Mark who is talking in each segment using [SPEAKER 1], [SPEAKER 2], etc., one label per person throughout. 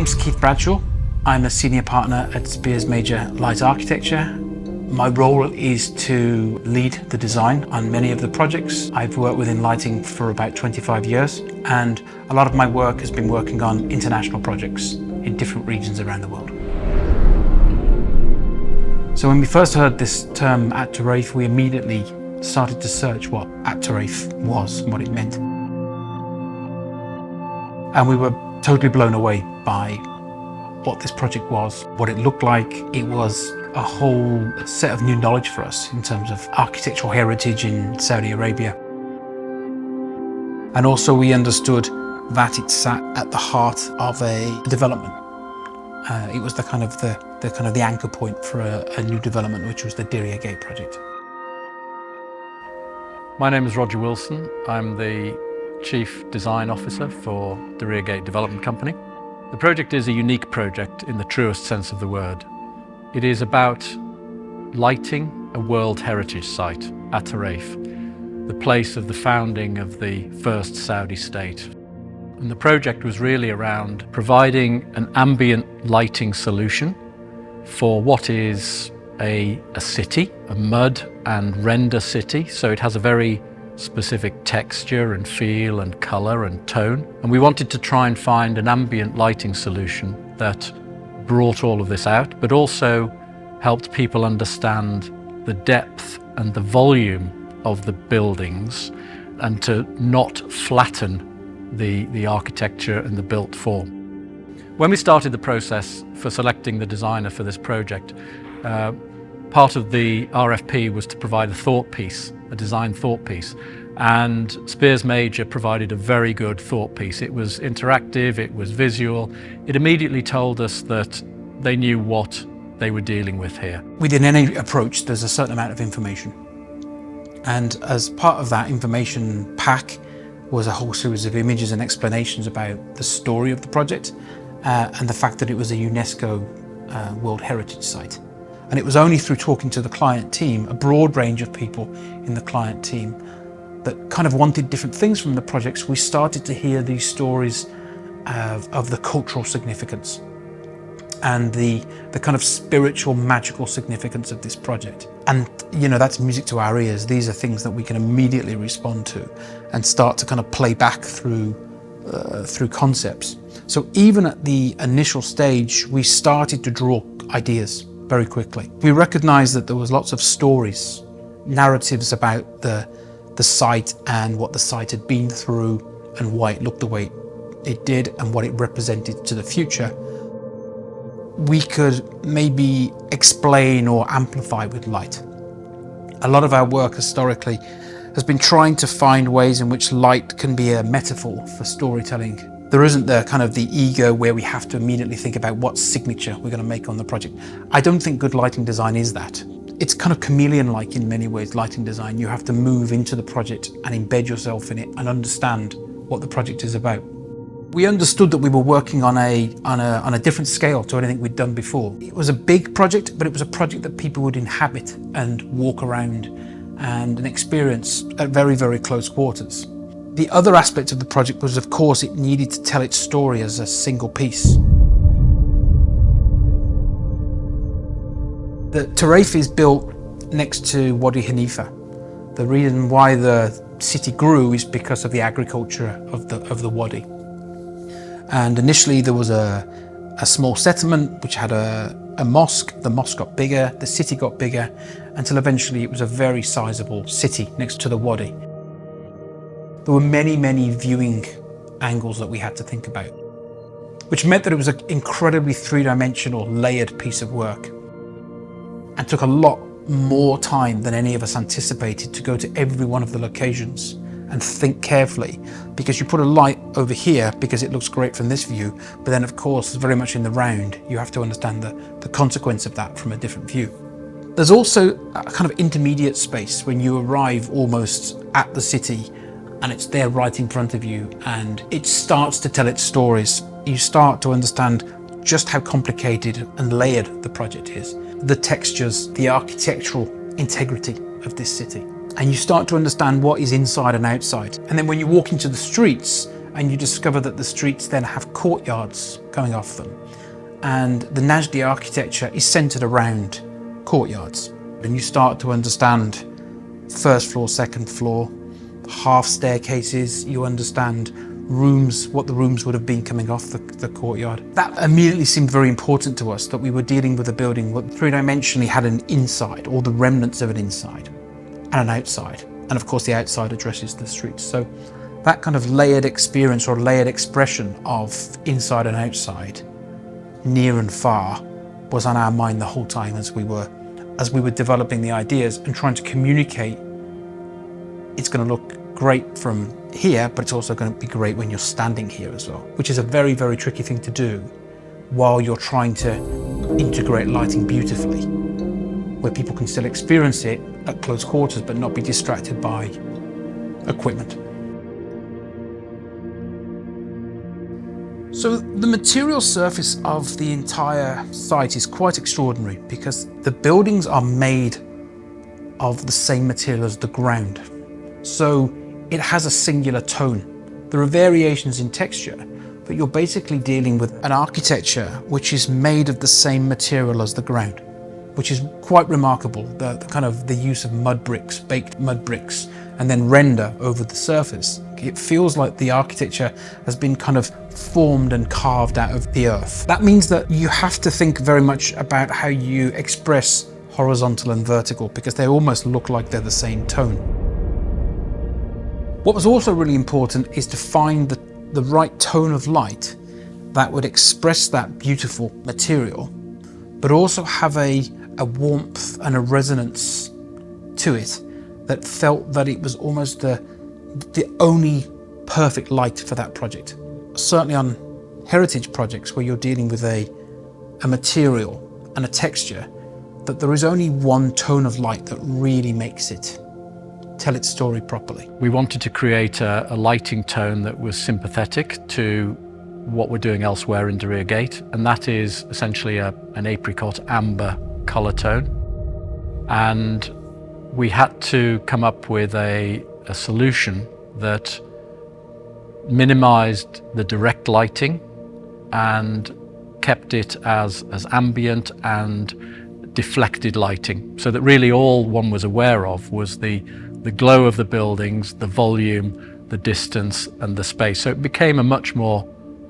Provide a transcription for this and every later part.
[SPEAKER 1] name's Keith Bradshaw. I'm a senior partner at Speirs Major Light Architecture. My role is to lead the design on many of the projects. I've worked within lighting for about 25 years, and a lot of my work has been working on international projects in different regions around the world. So when we first heard this term At-Turaif, we immediately started to search what At-Turaif was and what it meant. And we were totally blown away by what this project was, what it looked like. It was a whole set of new knowledge for us in terms of architectural heritage in Saudi Arabia. And also we understood that it sat at the heart of a development. It was the kind of the anchor point for a new development, which was the Dir'iyah Gate project.
[SPEAKER 2] My name is Roger Wilson. I'm the Chief Design Officer for Dir'iyah Gate Development Company. The project is a unique project in the truest sense of the word. It is about lighting a World Heritage Site, At-Turaif, the place of the founding of the first Saudi state. And the project was really around providing an ambient lighting solution for what is a city, a mud and render city. So it has a very specific texture and feel and colour and tone. And we wanted to try and find an ambient lighting solution that brought all of this out, but also helped people understand the depth and the volume of the buildings and to not flatten the architecture and the built form. When we started the process for selecting the designer for this project, part of the RFP was to provide a thought piece, a design thought piece, and Speirs Major provided a very good thought piece. It was interactive, it was visual. It immediately told us that they knew what they were dealing with here.
[SPEAKER 1] Within any approach, there's a certain amount of information. And as part of that information pack was a whole series of images and explanations about the story of the project and the fact that it was a UNESCO World Heritage Site. And it was only through talking to the client team, a broad range of people in the client team, that kind of wanted different things from the projects, we started to hear these stories of the cultural significance and the kind of spiritual, magical significance of this project. And you know, that's music to our ears. These are things that we can immediately respond to and start to kind of play back through concepts. So even at the initial stage, we started to draw ideas very quickly. We recognized that there was lots of stories, narratives about the site and what the site had been through and why it looked the way it did and what it represented to the future. We could maybe explain or amplify with light. A lot of our work historically has been trying to find ways in which light can be a metaphor for storytelling. There isn't the ego where we have to immediately think about what signature we're going to make on the project. I don't think good lighting design is that. It's kind of chameleon-like in many ways, lighting design. You have to move into the project and embed yourself in it and understand what the project is about. We understood that we were working on a different scale to anything we'd done before. It was a big project, but it was a project that people would inhabit and walk around and experience at very, very close quarters. The other aspect of the project was, of course, it needed to tell its story as a single piece. The Turaif is built next to Wadi Hanifa. The reason why the city grew is because of the agriculture of the wadi. And initially there was a small settlement which had a mosque. The mosque got bigger, the city got bigger, until eventually it was a very sizable city next to the wadi. There were many, many viewing angles that we had to think about, which meant that it was an incredibly three-dimensional, layered piece of work, and took a lot more time than any of us anticipated to go to every one of the locations and think carefully, because you put a light over here because it looks great from this view, but then of course very much in the round you have to understand the consequence of that from a different view. There's also a kind of intermediate space when you arrive almost at the city and it's there right in front of you and it starts to tell its stories. You start to understand just how complicated and layered the project is, the textures, the architectural integrity of this city. And you start to understand what is inside and outside. And then when you walk into the streets and you discover that the streets then have courtyards coming off them. And the Najdi architecture is centered around courtyards. And you start to understand first floor, second floor, half staircases, you understand rooms, what the rooms would have been coming off the courtyard. That immediately seemed very important to us, that we were dealing with a building that three-dimensionally had an inside, or the remnants of an inside, and an outside. And of course the outside addresses the streets. So that kind of layered experience or layered expression of inside and outside, near and far, was on our mind the whole time as we were developing the ideas and trying to communicate. It's going to look great from here, but it's also going to be great when you're standing here as well, which is a very, very tricky thing to do while you're trying to integrate lighting beautifully, where people can still experience it at close quarters but not be distracted by equipment. So the material surface of the entire site is quite extraordinary because the buildings are made of the same material as the ground. So it has a singular tone. There are variations in texture, but you're basically dealing with an architecture which is made of the same material as the ground, which is quite remarkable. The use of mud bricks, baked mud bricks, and then render over the surface. It feels like the architecture has been kind of formed and carved out of the earth. That means that you have to think very much about how you express horizontal and vertical, because they almost look like they're the same tone. What was also really important is to find the right tone of light that would express that beautiful material, but also have a warmth and a resonance to it that felt that it was almost the only perfect light for that project. Certainly on heritage projects where you're dealing with a material and a texture, that there is only one tone of light that really makes it tell its story properly.
[SPEAKER 2] We wanted to create a lighting tone that was sympathetic to what we're doing elsewhere in Dir'iyah Gate, and that is essentially an apricot amber colour tone. And we had to come up with a solution that minimised the direct lighting and kept it as ambient and deflected lighting, so that really all one was aware of was the glow of the buildings, the volume, the distance and the space. So it became a much more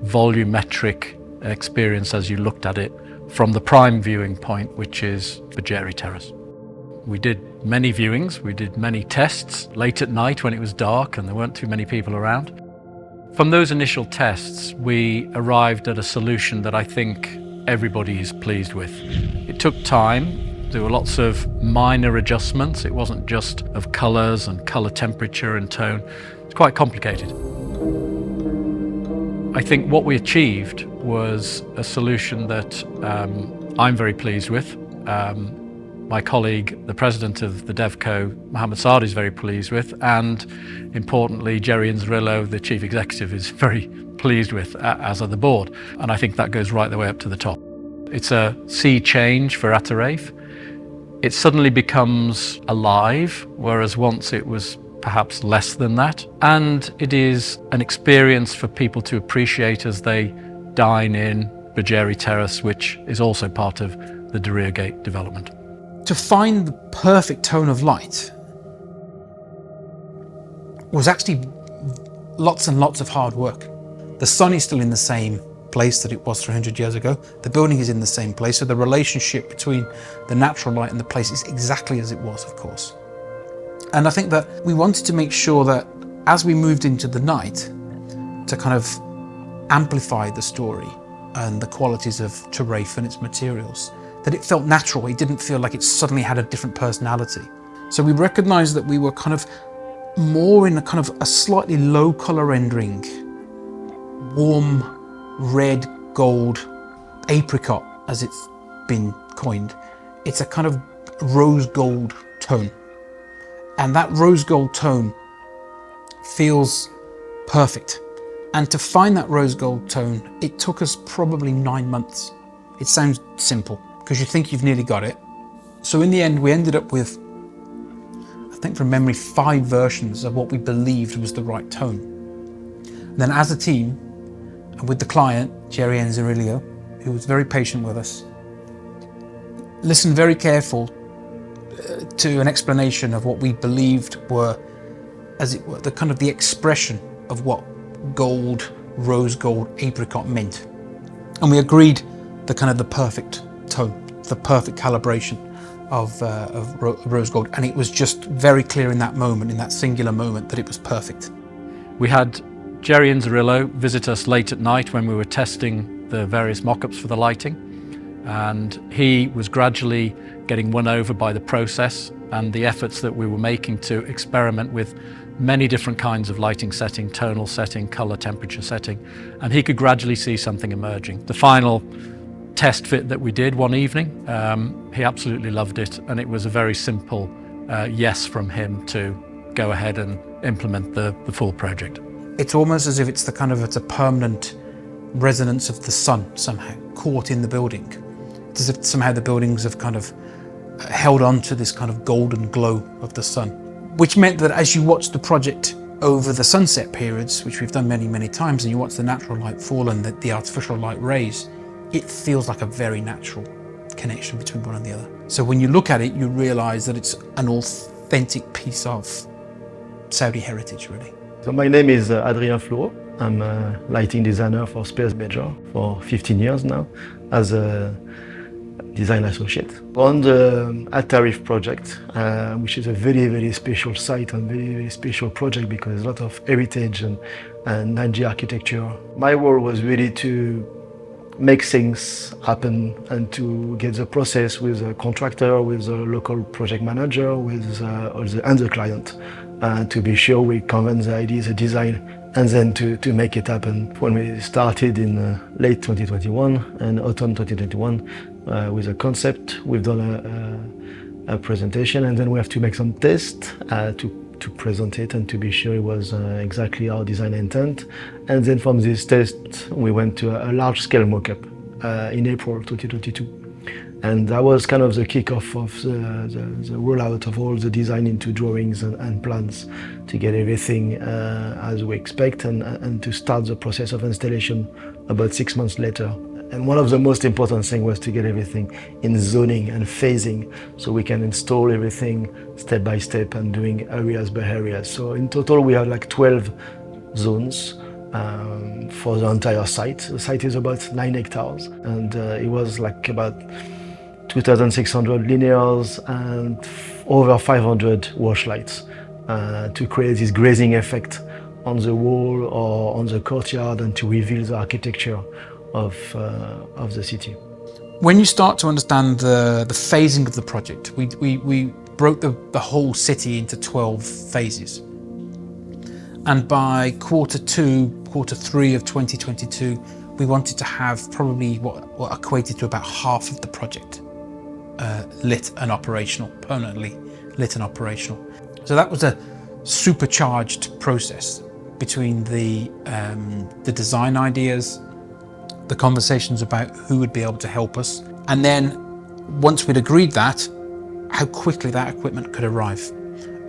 [SPEAKER 2] volumetric experience as you looked at it from the prime viewing point, which is Bajeri Terrace. We did many viewings, we did many tests late at night when it was dark and there weren't too many people around. From those initial tests, we arrived at a solution that I think everybody is pleased with. It took time. There were lots of minor adjustments. It wasn't just of colours and colour temperature and tone. It's quite complicated. I think what we achieved was a solution that I'm very pleased with. My colleague, the president of the DevCo, Mohammed Saadi, is very pleased with, and importantly, Jerry Inzerillo, the chief executive, is very pleased with, as are the board. And I think that goes right the way up to the top. It's a sea change for At-Turaif. It suddenly becomes alive, whereas once it was perhaps less than that. And it is an experience for people to appreciate as they dine in Bajeri Terrace, which is also part of the Dir'iyah Gate development.
[SPEAKER 1] To find the perfect tone of light was actually lots and lots of hard work. The sun is still in the same place that it was 300 years ago. The building is in the same place, so the relationship between the natural light and the place is exactly as it was, of course. And I think that we wanted to make sure that as we moved into the night, to kind of amplify the story and the qualities of Turaif and its materials, that it felt natural. It didn't feel like it suddenly had a different personality. So we recognized that we were kind of more in a kind of a slightly low color rendering, warm red, gold, apricot as it's been coined. It's a kind of rose gold tone. And that rose gold tone feels perfect. And to find that rose gold tone, it took us probably 9 months. It sounds simple, because you think you've nearly got it. So in the end, we ended up with, I think from memory, 5 versions of what we believed was the right tone. Then as a team, and with the client, Jerry and Zirilio, who was very patient with us, listened very careful to an explanation of what we believed were, as it were, the expression of what gold, rose gold, apricot meant. And we agreed the perfect tone, the perfect calibration of rose gold. And it was just very clear in that moment, in that singular moment, that it was perfect.
[SPEAKER 2] We had Jerry and Zirillo visit us late at night when we were testing the various mock-ups for the lighting. And he was gradually getting won over by the process and the efforts that we were making to experiment with many different kinds of lighting setting, tonal setting, colour, temperature setting, and he could gradually see something emerging. The final test fit that we did one evening, he absolutely loved it, and it was a very simple yes from him to go ahead and implement the full project.
[SPEAKER 1] It's almost as if it's it's a permanent resonance of the sun somehow, caught in the building. It's as if somehow the buildings have held on to this golden glow of the sun, which meant that as you watch the project over the sunset periods, which we've done many, many times, and you watch the natural light fall and the artificial light rays, it feels like a very natural connection between one and the other. So when you look at it, you realize that it's an authentic piece of Saudi heritage, really.
[SPEAKER 3] So my name is ad-Dir'iyah. I'm a lighting designer for Speirs Major for 15 years now as a design associate. On the At-Turaif project, which is a very, very special site and very, very special project because there's a lot of heritage and 9G architecture. My role was really to make things happen and to get the process with a contractor, with a local project manager, and the client, to be sure we convince the ideas, the design, and then to make it happen. When we started in late 2021 and autumn 2021 with a concept, we've done a presentation, and then we have to make some tests to present it and to be sure it was exactly our design intent. And then from this test, we went to a large-scale mock-up in April 2022. And that was the kickoff of the rollout of all the design into drawings and plans to get everything as we expect and to start the process of installation about 6 months later. And one of the most important things was to get everything in zoning and phasing so we can install everything step by step and doing areas by areas. So in total we have 12 zones for the entire site. The site is about 9 hectares and it was about 2,600 linears and over 500 wash lights to create this grazing effect on the wall or on the courtyard and to reveal the architecture of the city.
[SPEAKER 1] When you start to understand the phasing of the project, we broke the whole city into 12 phases. And by quarter 3 of 2022, we wanted to have probably what equated to about half of the project lit and operational, permanently lit and operational. So that was a supercharged process between the design ideas, the conversations about who would be able to help us, and then once we'd agreed that, how quickly that equipment could arrive.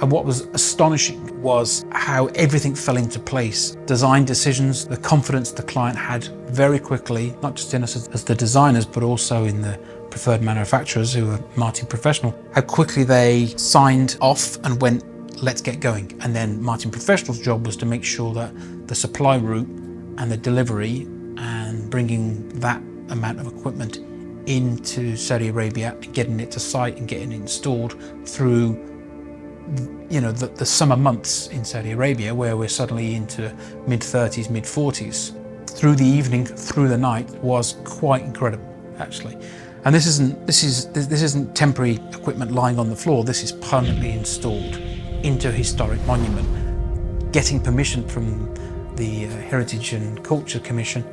[SPEAKER 1] And what was astonishing was how everything fell into place. Design decisions, the confidence the client had very quickly, not just in us as the designers, but also in the preferred manufacturers who were Martin Professional, how quickly they signed off and went, let's get going. And then Martin Professional's job was to make sure that the supply route and the delivery and bringing that amount of equipment into Saudi Arabia, getting it to site and getting it installed through the summer months in Saudi Arabia, where we're suddenly into mid-30s, mid-40s. Through the evening, through the night, was quite incredible, actually. And this isn't temporary equipment lying on the floor. This is permanently installed into a historic monument, getting permission from the Heritage and Culture Commission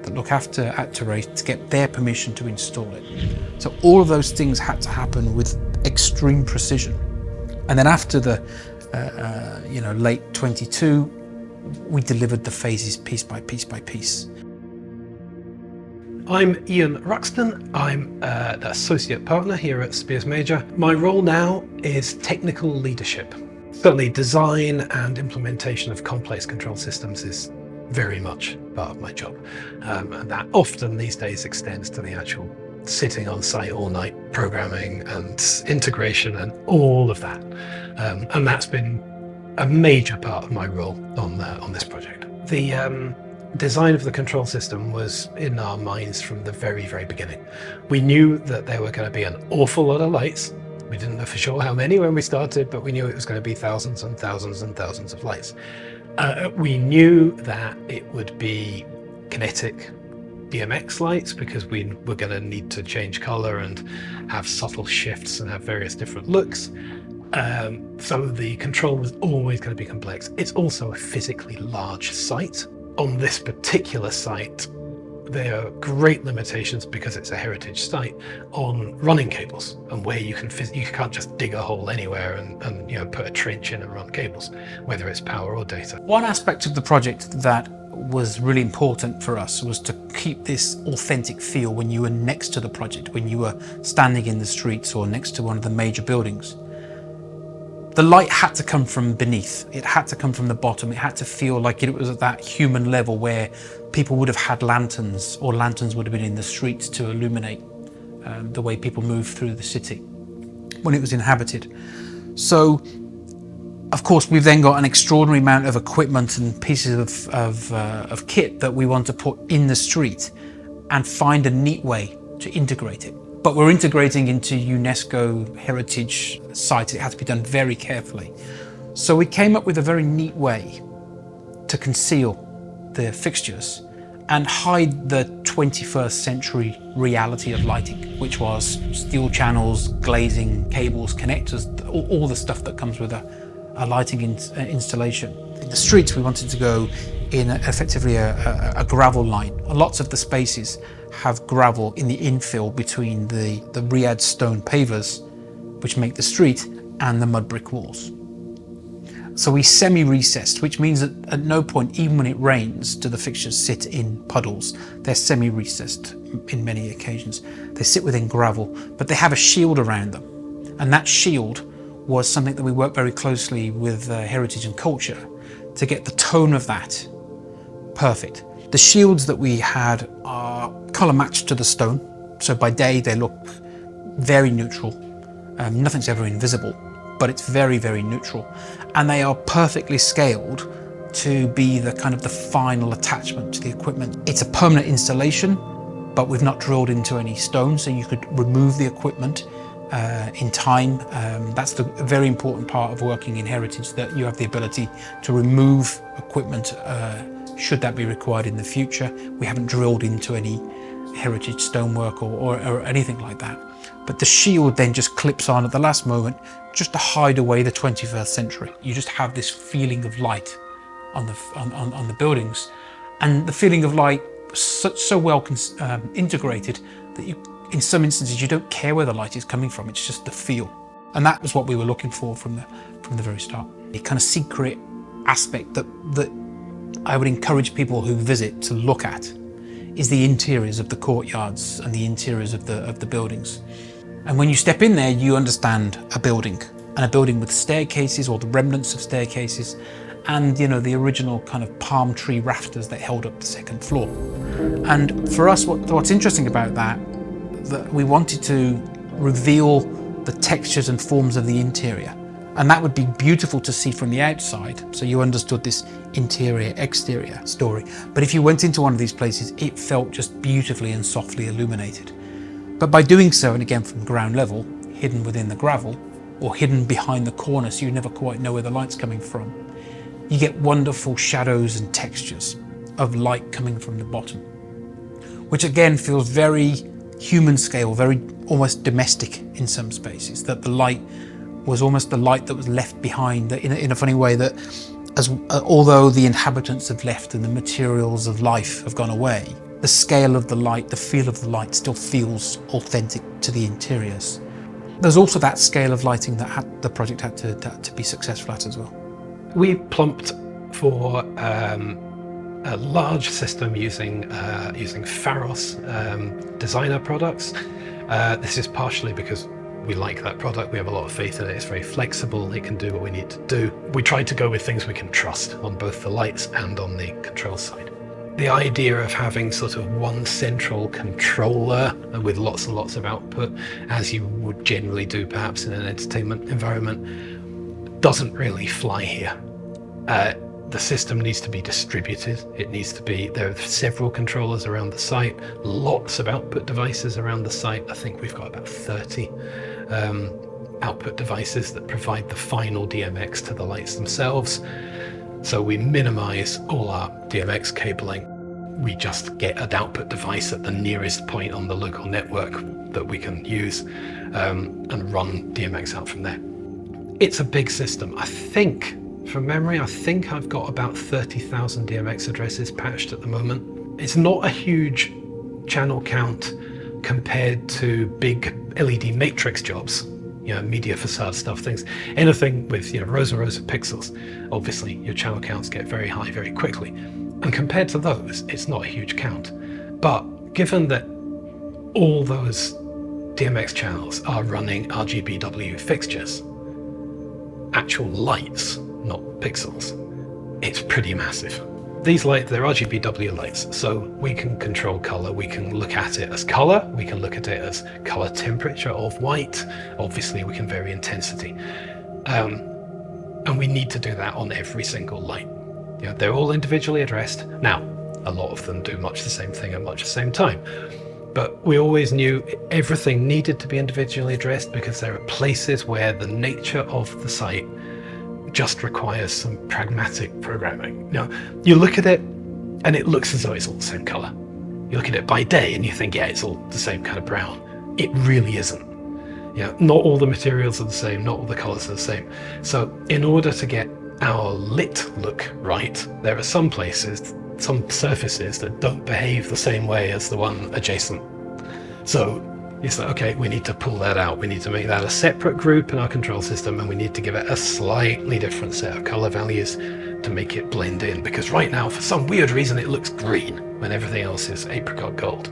[SPEAKER 1] that look after At-Turaif to get their permission to install it. So all of those things had to happen with extreme precision. And then after the late 22, we delivered the phases piece by piece by piece.
[SPEAKER 4] I'm Ian Ruxton. I'm the associate partner here at Speirs Major. My role now is technical leadership. Certainly design and implementation of complex control systems is very much part of my job. And that often these days extends to the actual sitting on site all night, programming and integration and all of that. And that's been a major part of my role on this project. The design of the control system was in our minds from the very, very beginning. We knew that there were going to be an awful lot of lights. We didn't know for sure how many when we started, but we knew it was going to be thousands and thousands and thousands of lights. We knew that it would be kinetic BMX lights because we were going to need to change color and have subtle shifts and have various different looks. So the control was always going to be complex. It's also a physically large site. On this particular site, there are great limitations because it's a heritage site on running cables and where you can't just dig a hole anywhere and put a trench in and run cables, whether it's power or data.
[SPEAKER 1] One aspect of the project that was really important for us was to keep this authentic feel when you were next to the project, when you were standing in the streets or next to one of the major buildings. The light had to come from beneath, it had to come from the bottom, it had to feel like it was at that human level where people would have had lanterns, or lanterns would have been in the streets to illuminate the way people move through the city when it was inhabited. So, of course, we've then got an extraordinary amount of equipment and pieces of kit that we want to put in the street and find a neat way to integrate it. But we're integrating into UNESCO heritage sites. It had to be done very carefully. So we came up with a very neat way to conceal the fixtures and hide the 21st century reality of lighting, which was steel channels, glazing, cables, connectors, all the stuff that comes with a lighting installation. In the streets, we wanted to go in effectively a gravel line. Lots of the spaces have gravel in the infill between the Riyadh stone pavers, which make the street, and the mud brick walls. So we semi-recessed, which means that at no point, even when it rains, do the fixtures sit in puddles. They're semi-recessed in many occasions. They sit within gravel, but they have a shield around them. And that shield was something that we worked very closely with Heritage and Culture to get the tone of that perfect. The shields that we had are colour matched to the stone. So by day they look very neutral. Nothing's ever invisible, but it's very, very neutral. And they are perfectly scaled to be the kind of the final attachment to the equipment. It's a permanent installation, but we've not drilled into any stone, so you could remove the equipment in time. That's the very important part of working in heritage, that you have the ability to remove equipment should that be required in the future. We haven't drilled into any heritage stonework or anything like that. But the shield then just clips on at the last moment, just to hide away the 21st century. You just have this feeling of light on the buildings, and the feeling of light so well integrated that in some instances you don't care where the light is coming from. It's just the feel, and that was what we were looking for from the very start. A kind of secret aspect that I would encourage people who visit to look at is the interiors of the courtyards and the interiors of the buildings. And when you step in there, you understand a building, and a building with staircases or the remnants of staircases, and the original kind of palm tree rafters that held up the second floor. And for us, what's interesting about that we wanted to reveal the textures and forms of the interior. And that would be beautiful to see from the outside, so you understood this interior-exterior story. But if you went into one of these places, it felt just beautifully and softly illuminated. But by doing so, and again from ground level, hidden within the gravel, or hidden behind the corner so you never quite know where the light's coming from, you get wonderful shadows and textures of light coming from the bottom, which again feels very human scale, very almost domestic in some spaces, that the light was almost the light that was left behind in a funny way, that although the inhabitants have left and the materials of life have gone away, the scale of the light, the feel of the light still feels authentic to the interiors. There's also that scale of lighting that the project had to be successful at as well.
[SPEAKER 4] We plumped for a large system using Pharos designer products. This is partially because We like that product. We have a lot of faith in it. It's very flexible. It can do what we need to do. We try to go with things we can trust on both the lights and on the control side. The idea of having sort of one central controller with lots and lots of output, as you would generally do perhaps in an entertainment environment, doesn't really fly here. The system needs to be distributed. It needs to be, there are several controllers around the site, lots of output devices around the site. I think we've got about 30 output devices that provide the final DMX to the lights themselves. So we minimize all our DMX cabling. We just get an output device at the nearest point on the local network that we can use and run DMX out from there. It's a big system. I think, from memory, I think I've got about 30,000 DMX addresses patched at the moment. It's not a huge channel count compared to big LED matrix jobs, you know, media facade stuff, things, anything with, you know, rows and rows of pixels. Obviously, your channel counts get very high very quickly. And compared to those, it's not a huge count. But given that all those DMX channels are running RGBW fixtures, actual lights, not pixels, it's pretty massive. These lights, they're RGBW lights, so we can control color. We can look at it as color. We can look at it as color temperature of white. Obviously, we can vary intensity. And we need to do that on every single light. You know, they're all individually addressed. Now, a lot of them do much the same thing at much the same time. But we always knew everything needed to be individually addressed because there are places where the nature of the site just requires some pragmatic programming. You know, you look at it and it looks as though it's all the same color. You look at it by day and you think, yeah, it's all the same kind of brown. It really isn't. You know, not all the materials are the same, not all the colors are the same. So in order to get our lit look right, there are some places, some surfaces that don't behave the same way as the one adjacent. So it's like, okay, we need to pull that out. We need to make that a separate group in our control system, and we need to give it a slightly different set of color values to make it blend in. Because right now, for some weird reason, it looks green when everything else is apricot gold.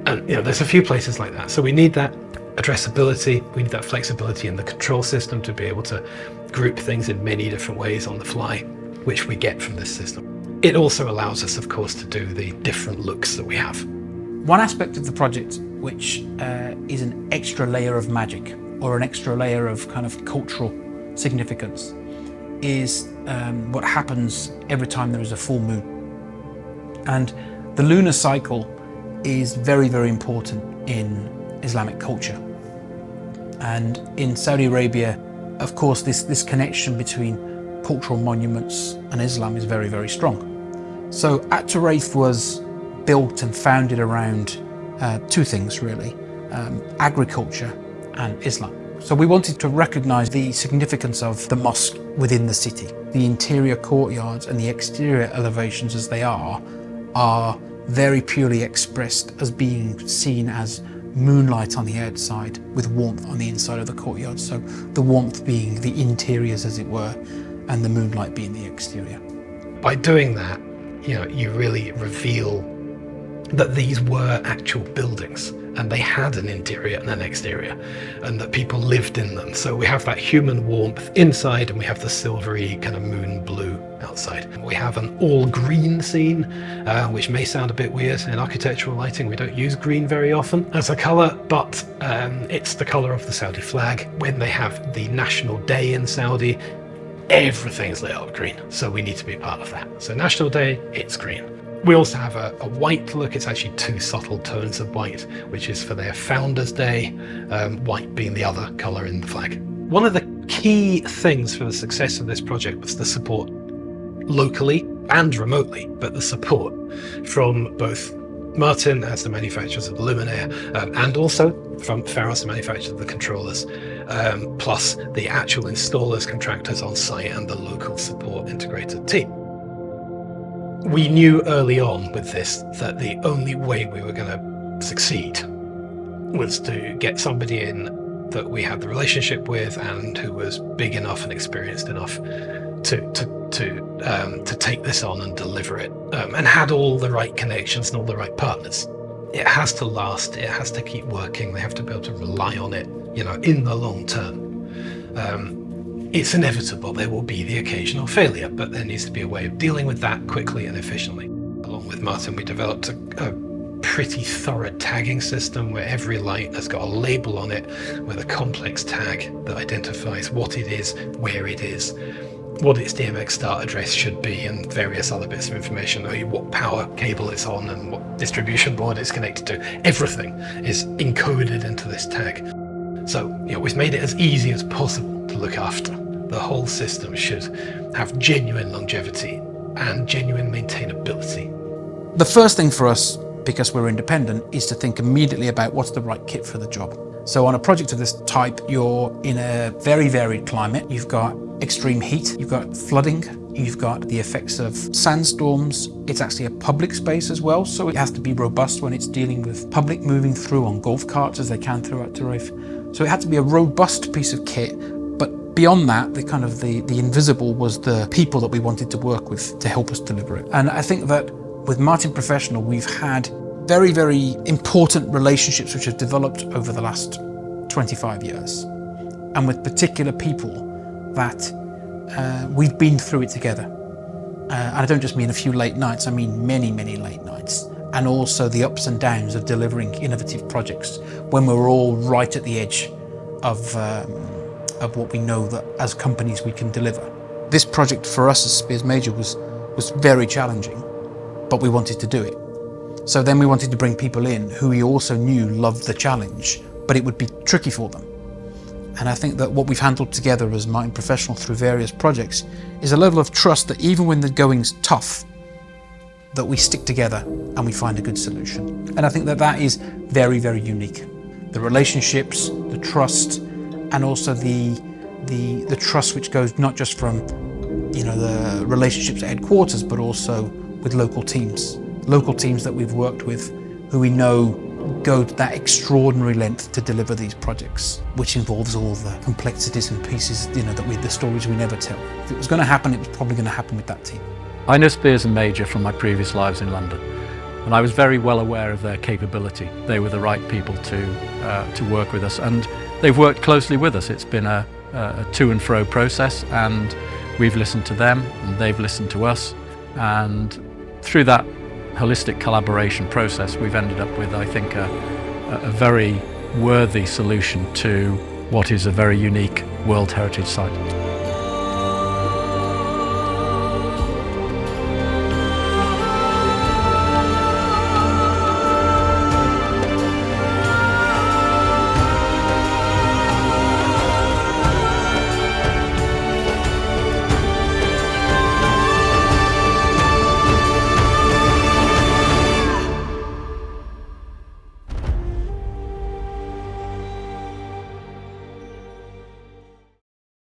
[SPEAKER 4] And you know, there's a few places like that. So we need that addressability. We need that flexibility in the control system to be able to group things in many different ways on the fly, which we get from this system. It also allows us, of course, to do the different looks that we have.
[SPEAKER 1] One aspect of the project which is an extra layer of magic or an extra layer of kind of cultural significance is what happens every time there is a full moon. And the lunar cycle is very, very important in Islamic culture. And in Saudi Arabia, of course, this connection between cultural monuments and Islam is very, very strong. So At-Turaif was built and founded around two things really, agriculture and Islam. So we wanted to recognize the significance of the mosque within the city. The interior courtyards and the exterior elevations as they are very purely expressed as being seen as moonlight on the outside with warmth on the inside of the courtyard. So the warmth being the interiors, as it were, and the moonlight being the exterior.
[SPEAKER 4] By doing that, you know, you really reveal that these were actual buildings and they had an interior and an exterior and that people lived in them. So we have that human warmth inside and we have the silvery kind of moon blue outside. We have an all green scene, which may sound a bit weird. In architectural lighting, we don't use green very often as a color, but it's the color of the Saudi flag. When they have the national day in Saudi, everything's lit up green. So we need to be part of that. So National Day, it's green. We also have a white look. It's actually two subtle tones of white, which is for their Founders Day, white being the other colour in the flag. One of the key things for the success of this project was the support locally and remotely, but the support from both Martin as the manufacturers of the luminaire and also from Pharos, the manufacturers of the controllers, plus the actual installers, contractors on site and the local support integrated team. We knew early on with this that the only way we were going to succeed was to get somebody in that we had the relationship with and who was big enough and experienced enough to take this on and deliver it, and had all the right connections and all the right partners. It has to last, it has to keep working, they have to be able to rely on it in the long term. It's inevitable there will be the occasional failure, but there needs to be a way of dealing with that quickly and efficiently. Along with Martin, we developed a pretty thorough tagging system where every light has got a label on it with a complex tag that identifies what it is, where it is, what its DMX start address should be, and various other bits of information, what power cable it's on and what distribution board it's connected to. Everything is encoded into this tag. So, we've made it as easy as possible to look after. The whole system should have genuine longevity and genuine maintainability.
[SPEAKER 1] The first thing for us, because we're independent, is to think immediately about what's the right kit for the job. So on a project of this type, you're in a very varied climate. You've got extreme heat, you've got flooding, you've got the effects of sandstorms. It's actually a public space as well, so it has to be robust when it's dealing with public moving through on golf carts as they can through At-Turaif. So it had to be a robust piece of kit, but beyond that, the invisible was the people that we wanted to work with to help us deliver it. And I think that with Martin Professional, we've had very, very important relationships which have developed over the last 25 years. And with particular people that we've been through it together. And I don't just mean a few late nights, I mean many, many late nights. And also the ups and downs of delivering innovative projects when we're all right at the edge of what we know that as companies we can deliver. This project for us as Speirs Major was very challenging, but we wanted to do it. So then we wanted to bring people in who we also knew loved the challenge, but it would be tricky for them. And I think that what we've handled together as Martin Professional through various projects is a level of trust that even when the going's tough, that we stick together and we find a good solution. And I think that that is very, very unique. The relationships, the trust, and also the trust which goes not just from the relationships at headquarters, but also with local teams that we've worked with, who we know go to that extraordinary length to deliver these projects, which involves all the complexities and pieces, the stories we never tell. If it was going to happen, it was probably going to happen with that team.
[SPEAKER 2] I know Speirs Major from my previous lives in London, and I was very well aware of their capability. They were the right people to work with us, and they've worked closely with us. It's been a to and fro process, and we've listened to them, and they've listened to us, and through that holistic collaboration process, we've ended up with, I think, a very worthy solution to what is a very unique World Heritage Site.